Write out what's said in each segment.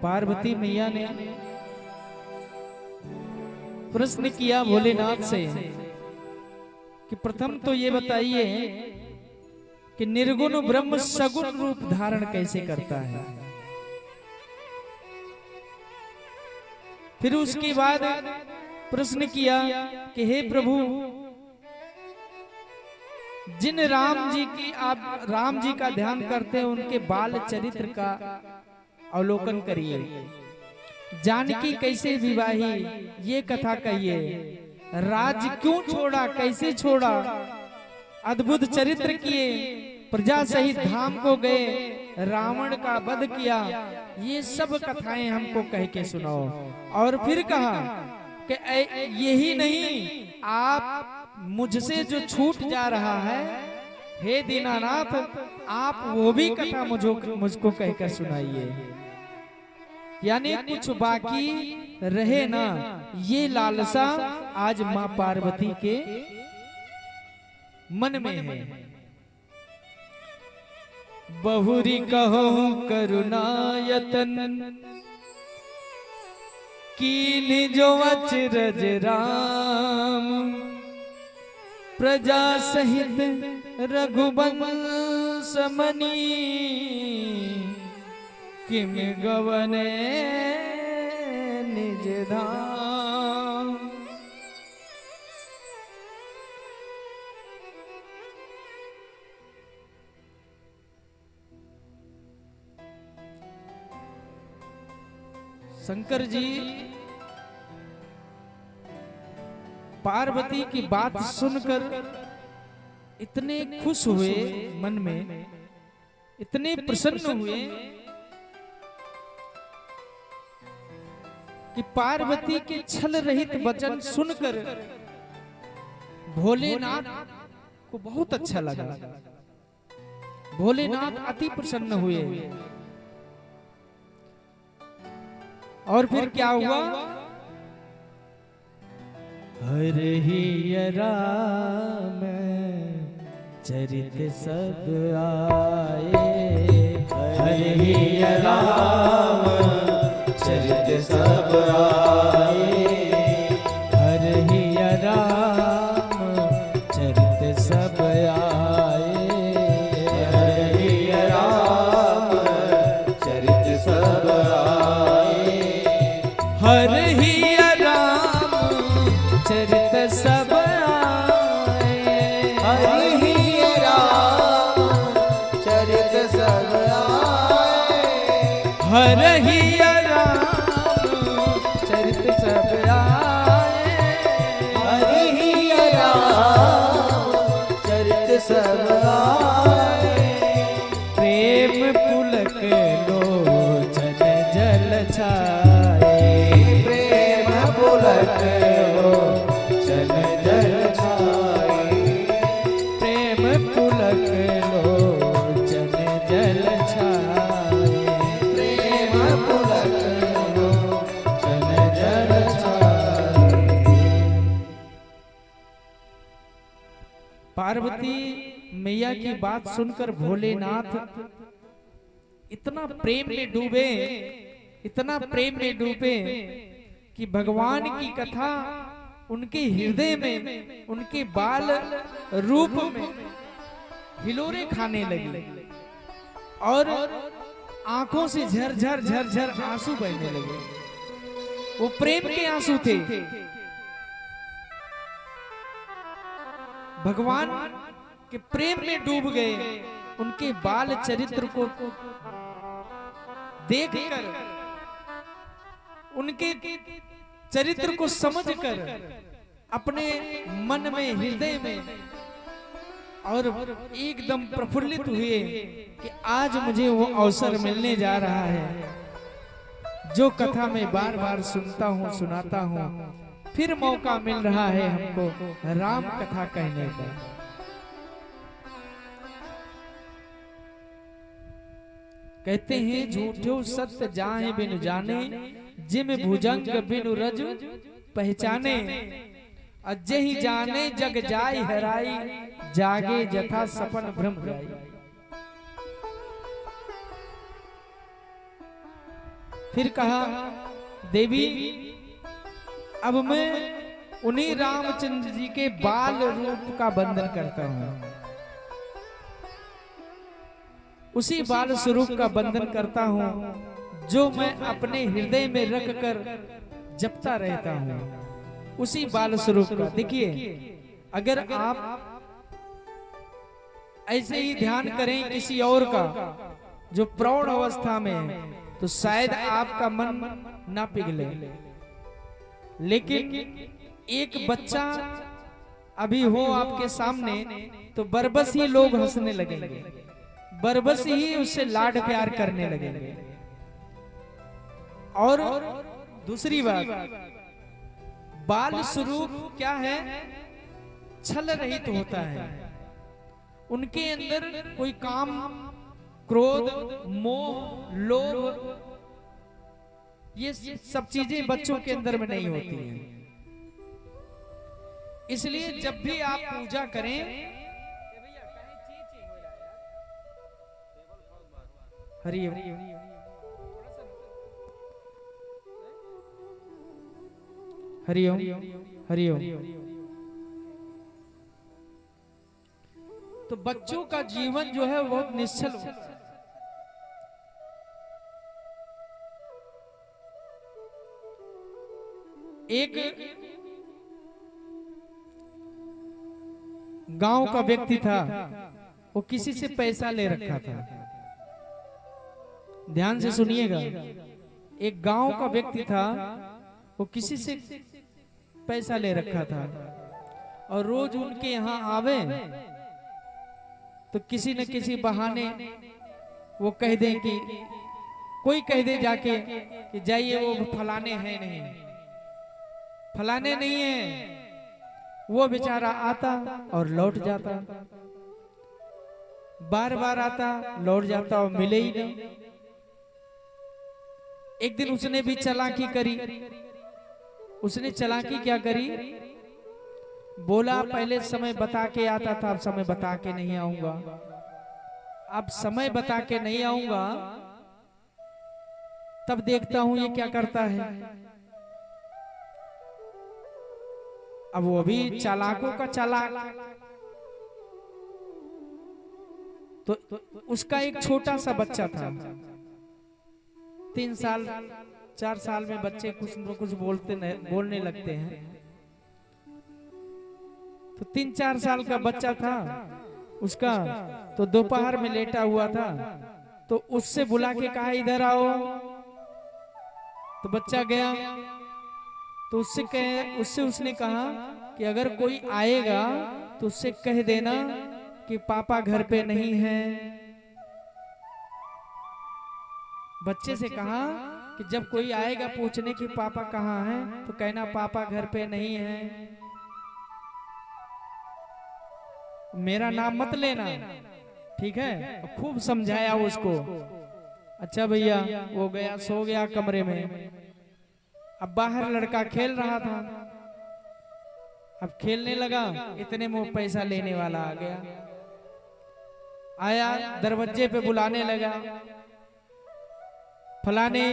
पार्वती मैया ने प्रश्न किया भोलेनाथ से कि प्रथम तो ये बताइए कि निर्गुण ब्रह्म सगुण रूप धारण कैसे करता है। फिर उसके बाद प्रश्न किया कि हे प्रभु, जिन राम जी की आप राम जी का ध्यान करते हैं उनके बाल चरित्र का अवलोकन करिए। जानकी कैसे विवाही ये कथा कहिए। राज्य क्यों छोड़ा, कैसे छोड़ा, अद्भुत चरित्र किए, प्रजा सहित धाम को गए, रावण का वध किया, ये सब कथाएं हमको कह के सुनाओ। और फिर कहा कि यही नहीं, आप मुझसे जो छूट जा रहा है हे दीनानाथ, आप वो भी कथा मुझको कहकर सुनाइए। यानी कुछ बाकी रहे ना, ये लालसा आज मां पार्वती के मन में है। बहुरी कहो करुणायतन, कीन जो अचरज राम, प्रजा सहित रघुवंश मनी, किम गवने निज धाम। शंकर जी पार्वती की बात सुनकर इतने खुश हुए, मन में इतने प्रसन्न हुए कि पार्वती के छल रहित वचन सुनकर भोलेनाथ को बहुत अच्छा लगा। भोलेनाथ अति प्रसन्न हुए। और फिर क्या हुआ? हरि राम चरित सब आए, हरि राम चरित सब आए, हरि राम चरित सब आए, हरि राम चरित सब आए, हरि राम चरित सब आए, हरि राम चरित सब आए, हरि सब आए, प्रेम पुलक लोचन जल छाए, प्रेम पुलक लोचन जल छाए, प्रेम पुलक लोचन जल छाए, प्रेम पुलक लोचन जल छाए। पार्वती मैया की बात सुनकर भोलेनाथ इतना प्रेम में डूबे, इतना प्रेम में डूबे कि भगवान की कथा उनके हृदय में, उनके बाल रूप में हिलोरे खाने लगी और आंखों से झरझर झरझर आंसू बहने लगे। वो प्रेम के आंसू थे। भगवान के प्रेम में डूब गए। उनके बाल चरित्र को देखकर, उनके चरित्र को समझकर अपने मन में, हृदय में और एकदम प्रफुल्लित हुए कि आज मुझे वो अवसर मिलने जा रहा है जो कथा मैं बार बार सुनता हूँ, सुनाता हूँ। फिर मौका मिल रहा है हमको राम कथा कहने का। कहते हैं झूठो सत्य जाहे बिनु जाने, जिम भुजंग बिनु रज पहचाने, अजहि जाने जग जाय हराई, जागे जथा सपन भ्रम जाई। फिर कहा, देवी अब मैं उन्हीं रामचंद्र जी के बाल रूप का बंधन करता हूं, उसी बाल स्वरूप का बंधन करता हूं जो मैं अपने हृदय में रख कर जपता रहता हूं, उसी बाल स्वरूप का। देखिए, अगर आप ऐसे ही ध्यान करें किसी और का जो प्रौढ़ अवस्था में है, तो शायद आपका मन ना पिघले, लेकिन एक बच्चा अभी हो आपके सामने तो बरबस ही लोग हंसने लगेंगे, बरबस ही उससे लाड प्यार करने लगेंगे। और दूसरी बात, बाल स्वरूप क्या है? छल रहित होता है, उनके अंदर कोई काम, क्रोध, मोह, लोभ, ये सब चीजें बच्चों के अंदर में नहीं होती हैं। इसलिए जब भी आप पूजा करें, हरिओम हरिओम हरिओम, तो बच्चों का जीवन जो है बहुत निश्चल होता है। एक गांव का व्यक्ति था, वो किसी से पैसा ले रखा था। ध्यान से सुनिएगा, एक गांव का व्यक्ति था, वो किसी से पैसा ले रखा था और रोज उनके यहाँ आवे तो किसी न किसी बहाने वो कह दे कि कोई कह दे जाके कि जाइए वो फलाने हैं नहीं, फलाने नहीं है। वो बेचारा आता और लौट जाता, बार बार आता लौट जाता और मिले ही नहीं। एक दिन उसने भी चालाकी करी। उसने चालाकी क्या करी? बोला पहले समय बता के आता था, अब समय बता के नहीं आऊंगा, अब समय बता के नहीं आऊंगा, तब देखता हूं ये क्या करता है। अब वो भी चालाकों का चालाक, तो उसका एक छोटा सा बच्चा था, 3 साल 4 साल में बच्चे कुछ न कुछ बोलने लगते हैं। तो 3-4 साल का बच्चा था उसका, तो दोपहर में लेटा हुआ था, तो उससे बुला के कहा इधर आओ। तो बच्चा गया, तो उससे उसने कहा कि अगर कोई आएगा तो उससे कह देना कि पापा घर पे नहीं है। बच्चे से कहा कि जब कोई आएगा पूछने कि पापा कहाँ हैं, तो कहना पापा घर पे नहीं है, मेरा नाम मत लेना, ठीक है। खूब समझाया उसको। अच्छा भैया, वो गया, सो गया कमरे में। अब बाहर लड़का खेल रहा था, अब खेलने लगा, इतने में पैसा लेने वाला आ गया। आया, दरवाजे पे बुलाने लगा, फलाने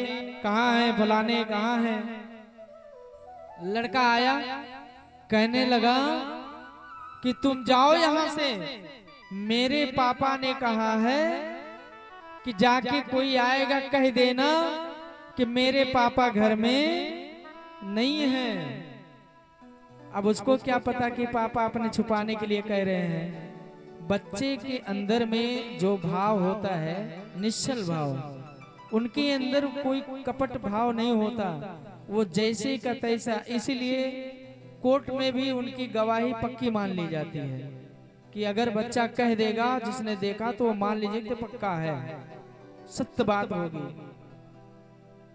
कहाँ है, फलाने कहाँ है। लड़का आया, कहने लगा कि तुम जाओ यहाँ से, मेरे पापा ने कहा है कि जाके कोई आएगा कह देना कि मेरे पापा घर में नहीं है। अब उसको क्या पता कि पापा अपने छुपाने के लिए कह रहे हैं। बच्चे के अंदर में जो भाव होता है, निश्चल भाव, उनके अंदर कोई कपट भाव नहीं होता, वो जैसे का तैसा। इसीलिए कोर्ट में भी उनकी गवाही पक्की मान ली जाती है कि अगर बच्चा कह देगा जिसने देखा, तो वो मान लीजिए कि पक्का है, सत्य बात होगी।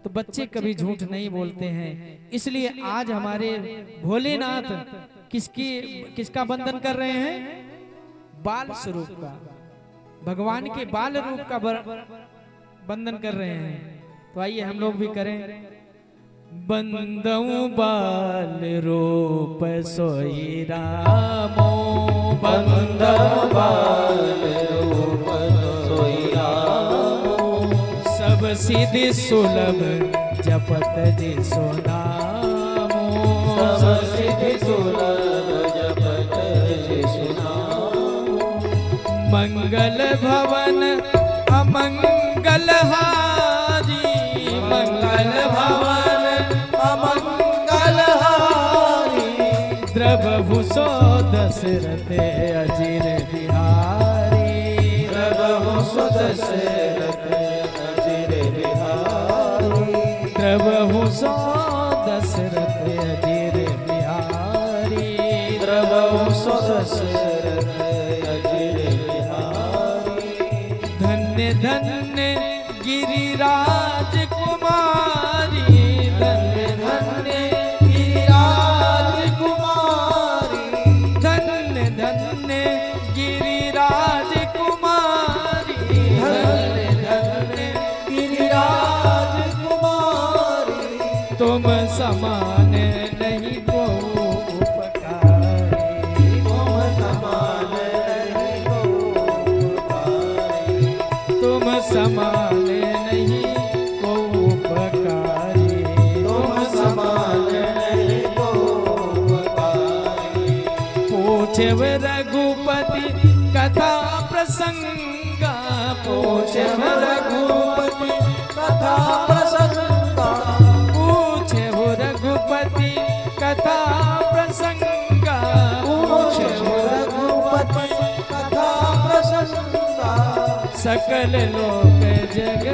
तो बच्चे कभी झूठ नहीं बोलते हैं। इसलिए आज हमारे भोलेनाथ किसका बंधन कर रहे हैं? बाल स्वरूप का, भगवान के बाल रूप का बंधन कर रहे हैं। तो आइए हम लोग भी करें। बंदऊ बाल रूप सोई रामो, बंदऊ बाल रूप सोई रामो, सब सिद्धि सुलभ जपत जिसो नामो, सब सिद्धि सुलभ जपत जिसु नामो। मंगल भवन अमंगल हारी, मंगल भवन अमंगल हारी, द्रवहु सो दशरथ अजिर बिहारी, द्रवहु सो दशरथ अजिर बिहारी, द्रवहु सो दशरथ अजिर बिहारी, द्रवहु सो दशरथ अजिर बिहारी। धन्य धन्य गिरिराज कुमारी, धन्य धन्य गिरिराज कुमारी, धन्य धन्य गिरिराज कुमारी, धन्य धन्य गिरिराज कुमारी, तुम समान नहीं को उपकारी, तुम समान नहीं को उपकारी, तुम समान नहीं को उपकारी, तुम समान नहीं को उपकारी। पूछव रघुपति कथा प्रसंगा, पूछव रघुपति कथा प्रसंगा, पूछव रघुपति कथा प्रसंगा, पूछव रघुपति कथा प्रसंगा, सकल लोक जग